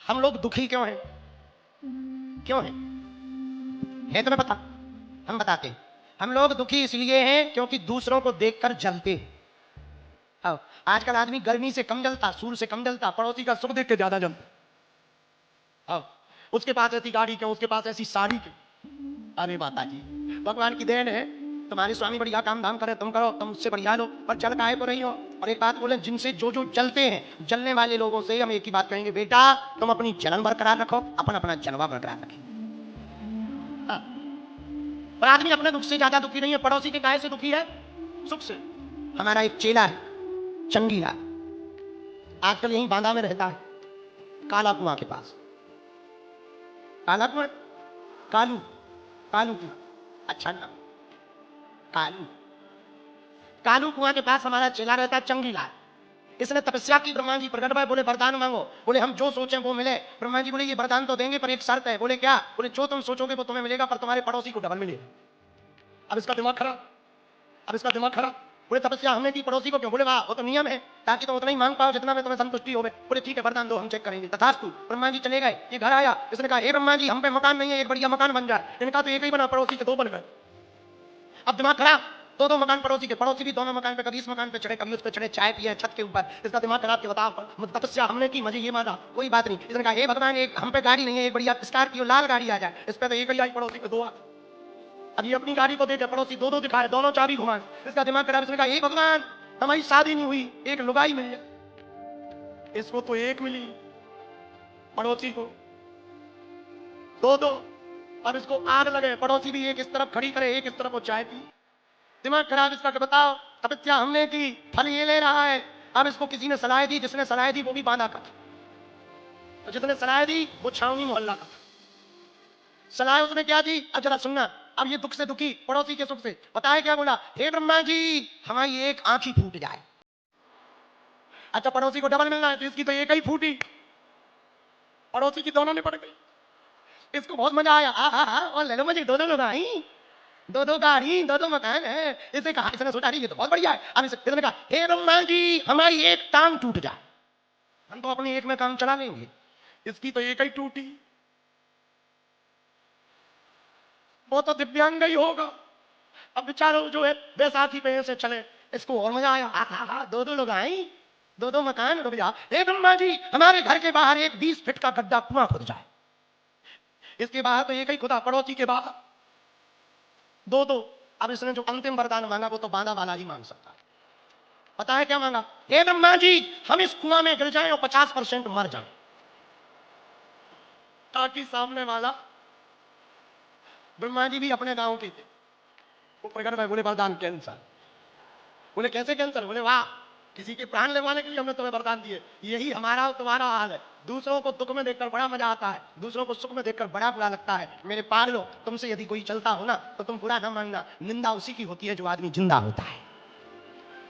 हम लोग दुखी क्यों हैं? क्यों हैं? है तुम्हें पता? हम बताते हैं। हम लोग दुखी इसलिए हैं क्योंकि दूसरों को देखकर जलते हैं। हाँ, आजकल आदमी गर्मी से कम जलता, सूर्य से कम जलता, पड़ोसी का सुख देख के ज्यादा जलता। हाँ, उसके पास ऐसी गाड़ी क्यों, उसके पास ऐसी साड़ी क्यों? अरे माता जी, भगवान की देन है, तुम्हारे स्वामी बढ़िया काम धाम करे, तुम करो, तुम उससे बढ़िया लो, पर जल काहे को रही हो? और एक बात बोले, जिनसे जो जो जलते हैं, जलने वाले लोगों से हम एक ही बात कहेंगे, बेटा तुम अपनी जलन बरकरार रखो, अपन अपना जलवा बरकरार रखें। हाँ, पर आदमी अपने दुख से ज्यादा दुखी नहीं है, पड़ोसी के काहे से दुखी है? सुख से। हमारा एक चेला है, चंगीला, आजकल यहीं बांदा में रहता है, काला कुआं के पास। काला कुआं, कालू, कालू कुआं, अच्छा नाम, कालू। कालू कुआं के पास हमारा चेला रहता है, चंगीला। इसने तपस्या की, ब्रह्मा जी प्रकट भय, बोले वरदान मांगो। बोले हम जो सोचें वो मिले। ब्रह्मा जी बोले ये वरदान तो देंगे पर एक शर्त है। बोले क्या? बोले जो तुम सोचोगे वो तुम्हें मिलेगा, पर तुम्हारे पड़ोसी को डबल मिलेगा। अब इसका दिमाग खराब, अब इसका दिमाग खराब। बोले तपस्या हमने की, पड़ोसी को क्यों? बोले वाह, वो तो नियम है, ताकि तुम उतना ही मांग पाओ जितना में तुम्हें संतुष्टि हो। बोले ठीक है, वरदान दो, हम चेक करेंगे। तथास्तु। ब्रह्मा जी चले गए, ये घर आया, इसने कहा हे ब्रह्मा जी, हम पे मकान नहीं है, एक बढ़िया मकान बन जाए। इनका तो एक ही बना, पड़ोसी के दो बन गए। अब दिमाग खराब, दो मकान पड़ोसी के, पड़ोसी भी दोनों मकान पे, कभी इस मकान पे चढ़े, कभी उस पे चढ़े, चाय पिए छत के ऊपर। इसका दिमाग खराब, के बताओ तपस्या हमने की, मजे ये मांगा, कोई बात नहीं। इसने कहा हे भगवान, एक हम पे गाड़ी नहीं है, एक बढ़िया स्कॉर्पियो लाल गाड़ी आ जाए, इस पे तो एक ही आई, पड़ोसी पे दो आ। अब ये अपनी गाड़ी को देखे, पड़ोसी दो दो दिखाए, दोनों चाबी घुमाए। इसका दिमाग खराब, इसने कहा हे भगवान, हमारी शादी नहीं हुई, एक लुगाई मिल जाए। इसको तो एक मिली, पड़ोसी को दो दो। अब इसको आग लगे, पड़ोसी भी एक इस तरफ खड़ी करे, एक इस तरफ वो चाय पी। दिमाग खराब इसका, बताओ तपस्या हमने की, फल ये ले रहा है। अब इसको किसी ने सलाह दी, जिसने सलाह दी वो भी बांधा का, तो जिसने सलाह दी वो छावनी मोहल्ला का। सलाह उसने क्या दी, अब जरा सुनना। अब ये दुख से दुखी, पड़ोसी के सुख से, बताए क्या बोला? हे ब्रह्मा जी, हमारी एक आंख ही फूट जाए। अच्छा, पड़ोसी को डबल मिलना है, तो इसकी तो एक ही फूटी, पड़ोसी की दोनों ने पड़ गई। इसको बहुत मजा आया, और ले लो मुझे, दोनों लोग आई, दो दो गाड़ी, दो दो मकान है। इसने कहा, इसने सोचा नहीं ये तो बहुत बढ़िया है। अब इसने कहा हे ब्रह्मा जी, हमारी एक टांग टूट जाए, हम तो अपनी एक में काम चला लेंगे, इसकी तो एक ही टूटी, वो तो दिव्यांग ही होगा। अब बेचारो जो है बैसाखी पे से चले, इसको और मजा आया, दो दो लोग आई, दो दो मकान, रुक जा। हे ब्रह्मा जी, हमारे घर के बाहर एक 20 फीट का गड्ढा कुआं खुद जाए, इसके बाहर तो एक ही खुदा, पड़ोसी के बाहर दो दो। अब इसने जो अंतिम वरदान मांगा वो तो बांधा वाला ही मांग सकता है। पता है क्या मांगा? हे ब्रह्मा जी, हम इस कुआं में गिर जाएं और 50% मर जाएं, ताकि सामने वाला, ब्रह्मा जी भी अपने गांव के थे, वो प्रकट भाई बोले वरदान कैंसर। बोले कैसे कैंसर? बोले वाह, किसी के प्राण लेवाने के लिए हमने तुम्हें वरदान दिए। यही हमारा और तुम्हारा हाल है, दूसरों को दुख में देखकर बड़ा मजा आता है, दूसरों को सुख में देखकर बड़ा बुरा लगता है। मेरे पागलो, तुमसे यदि कोई चलता हो ना तो तुम बुरा ना मानना, निंदा उसी की होती है जो आदमी जिंदा होता है।